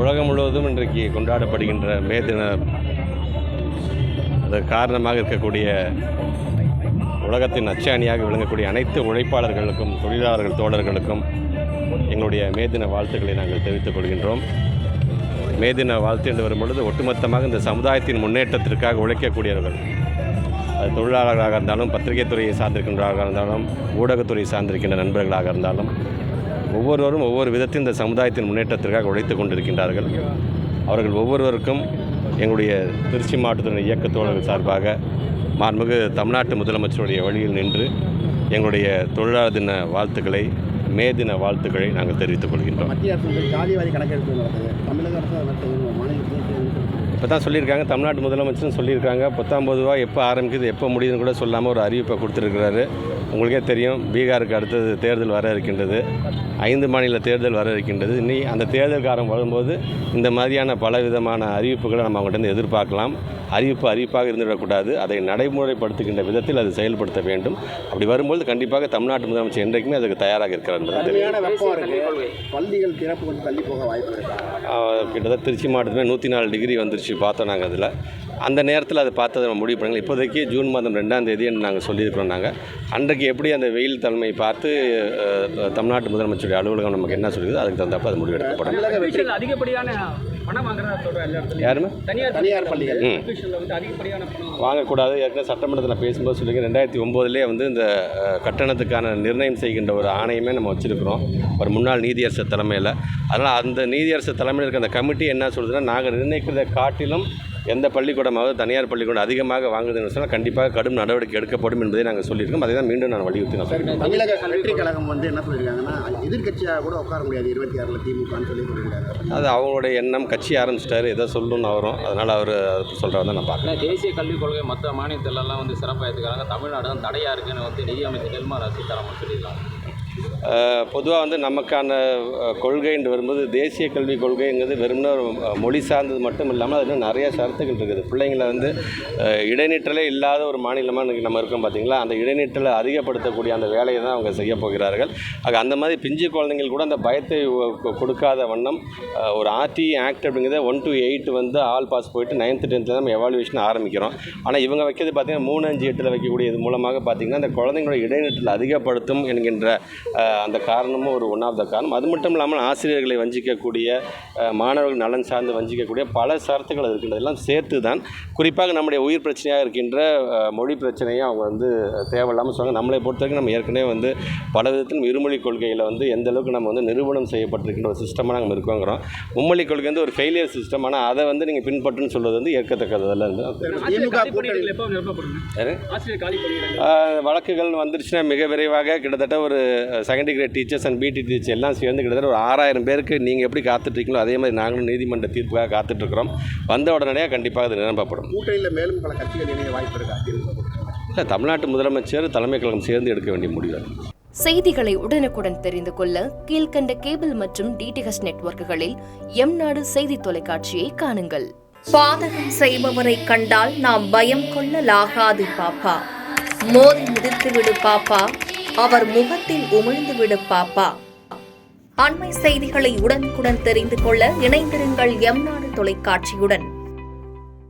உலகம் முழுவதும் இன்றைக்கு கொண்டாடப்படுகின்ற மே தின அது காரணமாக இருக்கக்கூடிய உலகத்தின் அச்சாணியாக விளங்கக்கூடிய அனைத்து உழைப்பாளர்களுக்கும் தொழிலாளர்கள் தோழர்களுக்கும் எங்களுடைய மே தின வாழ்த்துக்களை நாங்கள் தெரிவித்துக் கொள்கின்றோம். மே தின வாழ்த்து என்று வரும்பொழுது ஒட்டுமொத்தமாக இந்த சமுதாயத்தின் முன்னேற்றத்திற்காக உழைக்கக்கூடியவர்கள், அது தொழிலாளர்களாக இருந்தாலும், பத்திரிகை துறையை சார்ந்திருக்கின்றவர்களாக இருந்தாலும், ஊடகத்துறையை சார்ந்திருக்கின்ற நண்பர்களாக இருந்தாலும், ஒவ்வொருவரும் ஒவ்வொரு விதத்தில் இந்த சமுதாயத்தின் முன்னேற்றத்திற்காக உழைத்து கொண்டிருக்கின்றார்கள். அவர்கள் ஒவ்வொருவருக்கும் எங்களுடைய திருச்சி மாவட்டத்தின் இயக்க தோழர்கள் சார்பாக மாண்புமிகு தமிழ்நாட்டு முதலமைச்சருடைய வழியில் நின்று எங்களுடைய தொழிலாளர் தின வாழ்த்துக்களை, மே தின வாழ்த்துக்களை நாங்கள் தெரிவித்துக் கொள்கின்றோம். மத்திய அரசு ஜாதிவாரி கணக்கெடுப்பு நடக்குது, தமிழக அரசு இப்போ தான் சொல்லியிருக்காங்க, தமிழ்நாட்டு முதலமைச்சரும் சொல்லியிருக்காங்க. 19 எப்போ ஆரம்பிக்குது எப்போ முடியுதுன்னு கூட சொல்லாமல் ஒரு அறிவிப்பை கொடுத்துருக்கிறாரு. உங்களுக்கே தெரியும், பீகாருக்கு அடுத்தது தேர்தல் வர இருக்கின்றது, 5 மாநில தேர்தல் வர இருக்கின்றது. இனி அந்த தேர்தல் காலம் வரும்போது இந்த மாதிரியான பல விதமான அறிவிப்புகளை நம்ம அவங்கள்ட்ட எதிர்பார்க்கலாம். அறிவிப்பாக இருந்துவிடக்கூடாது, அதை நடைமுறைப்படுத்துகின்ற விதத்தில் அது செயல்படுத்த வேண்டும். அப்படி வரும்போது கண்டிப்பாக தமிழ்நாட்டு முதலமைச்சர் என்றைக்குமே அதுக்கு தயாராக இருக்கிறார். பள்ளிகள் திறப்பு கொஞ்சம் தள்ளி போக வாய்ப்பு இருக்கு. கிட்டத்தட்ட திருச்சி மாவட்டத்தில் 104 டிகிரி வந்துருச்சு பார்த்தோம் நாங்கள். அதில் அந்த நேரத்தில் அதை பார்த்து நம்ம முடிவு பண்ணுங்கள். இப்போதைக்கு ஜூன் மாதம் 2ஆம் தேதி நாங்கள் சொல்லியிருக்கிறோம். நாங்கள் அன்றைக்கு எப்படி அந்த வெயில் தலைமை பார்த்து தமிழ்நாட்டு முதலமைச்சருடைய அலுவலகம் நமக்கு என்ன சொல்லுது அதுக்கு தகுந்தப்போ அது முடிவெடுக்கப்படும். அதிகப்படியான பணம் யாருமே தனியார் பள்ளிகள் வாங்கக்கூடாது. ஏற்கனவே சட்டமன்றத்தில் பேசும்போது சொல்லிங்க, 2009 வந்து இந்த கட்டணத்துக்கான நிர்ணயம் செய்கின்ற ஒரு ஆணையமே நம்ம வச்சுருக்கிறோம் ஒரு முன்னாள் நீதியரசர் தலைமையில். அதனால் அந்த நீதியரசர் தலைமையில் இருக்க அந்த கமிட்டி என்ன சொல்லுதுன்னா, நாங்கள் நிர்ணயிக்கிறதை காட்டிலும் எந்த பள்ளிக்கூடமாவது தனியார் பள்ளிக்கூடம் அதிகமாக வாங்குதுன்னு சொன்னால் கண்டிப்பாக கடும் நடவடிக்கை எடுக்கப்படும் என்பதை நாங்கள் சொல்லியிருக்கோம். அதை தான் மீண்டும் நான் வலியுறுத்தினோம். தமிழக வெற்றி கழகம் வந்து என்ன சொல்லியிருக்காங்கன்னா, எதிர்கட்சியாக கூட உட்கார முடியாது 26 திமுகன்னு சொல்லியிருக்காங்க. அது அவங்களுடைய எண்ணம். கட்சி ஆரம்பிச்சிட்டாரு, எதை சொல்லணும்னு வரும், அதனால் அவர் சொல்கிறத தான் நான் பார்க்குறேன். தேசிய கல்விக் கொள்கை மற்ற மாநிலத்திலலாம் வந்து சிறப்பாக எடுத்துக்கிறாங்க, தமிழ்நாடு தான் தடையாக இருக்குன்னு வந்து நிதியமைச்சர் நிர்மலா சீதாராமன் சொல்லியிருக்காங்க. பொதுவாக வந்து நமக்கான கொள்கை என்று வரும்போது தேசிய கல்விக் கொள்கைங்கிறது வெறும்னா ஒரு மொழி சார்ந்தது மட்டும் இல்லாமல் அது இன்னும் நிறைய சரத்துகள் இருக்குது. பிள்ளைங்களை வந்து இடைநிற்றலே இல்லாத ஒரு மாநிலமாக இன்றைக்கி நம்ம இருக்கோம் பார்த்தீங்களா, அந்த இடைநிற்றலை அதிகப்படுத்தக்கூடிய அந்த வேலையை தான் அவங்க செய்ய போகிறார்கள். ஆக அந்த மாதிரி பிஞ்சு குழந்தைங்கள் கூட அந்த பயத்தை கொடுக்காத வண்ணம் ஒரு ஆர்டி ஆக்ட் அப்படிங்கிறத 1 to 8 வந்து ஆல் பாஸ் போயிட்டு 9th 10th நம்ம எவாலுவேஷன் ஆரம்பிக்கிறோம். ஆனால் இவங்க வைக்கிறது பார்த்திங்கன்னா 3, 5, 8 வைக்கக்கூடிய இது மூலமாக பார்த்திங்கன்னா அந்த குழந்தைங்களோட இடைநிற்றல் அதிகப்படுத்தும் என்கின்ற அந்த காரணமும் ஒரு ஒன் ஆஃப் த காரணம். அது மட்டும் இல்லாமல் ஆசிரியர்களை வஞ்சிக்கக்கூடிய, மாணவர்கள் நலன் சார்ந்து வஞ்சிக்கக்கூடிய பல சரத்துக்கள் இருக்கின்றதெல்லாம் சேர்த்து தான் குறிப்பாக நம்முடைய உயிர் பிரச்சனையாக இருக்கின்ற மொழி பிரச்சனையை அவங்க வந்து தேவையில்லாமல் சொல்லுவாங்க. நம்மளை பொறுத்த வரைக்கும் நம்ம ஏற்கனவே வந்து பல விதத்திலும் இருமொழி கொள்கையில் வந்து எந்த அளவுக்கு நம்ம வந்து நிரூபணம் செய்யப்பட்டிருக்கின்ற ஒரு சிஸ்டமாக நம்ம இருக்கோங்கிறோம். மும்மொழி கொள்கை வந்து ஒரு ஃபெயிலியர் சிஸ்டம், ஆனால் அதை வந்து நீங்கள் பின்பற்றுன்னு சொல்வது வந்து ஏற்கத்தக்கதெல்லாம் வழக்குகள் வந்துருச்சுன்னா மிக விரைவாக கிட்டத்தட்ட ஒரு செகண்டரி கிரேட் டீச்சர்ஸ் அண்ட் பிடி டீச்சர்ஸ் எல்லாம் சேர்ந்து கிட்டத்தட்ட ஒரு 6000 பேருக்கு நீங்கள் எப்படி காத்துட்ருக்கீங்களோ அதே மாதிரி நாங்களும் நீதிமன்ற தீர்ப்புக்காக காத்துட்ருக்கிறோம். வந்த உடனே கண்டிப்பாக அது நிரப்பப்படும். கூட்டணியில் மேலும் பல கட்சிகள் இணைய வாய்ப்பு இருக்கா? இல்லை, தமிழ்நாட்டு முதலமைச்சர் தலைமை கழகம் சேர்ந்து எடுக்க வேண்டிய முடிவு. செய்திகளை உடனுக்குடன் தெரிந்து கொள்ள கீழ்கண்ட கேபிள் மற்றும் டிடிஹெச் நெட்வொர்க்குகளில் எம்நாடு செய்தி தொலைக்காட்சியை காணுங்கள். பாதகம் செய்பவரை கண்டால் நாம் பயம் கொள்ளலாகாது பாப்பா, மோதி மிதித்து விடு பாப்பா, அவர் முகத்தில் உமிழ்ந்து விடு பாப்பா. அண்மை செய்திகளை உடனுக்குடன் தெரிந்து கொள்ள இணைந்திருங்கள் எம்நாடு தொலைக்காட்சியுடன்.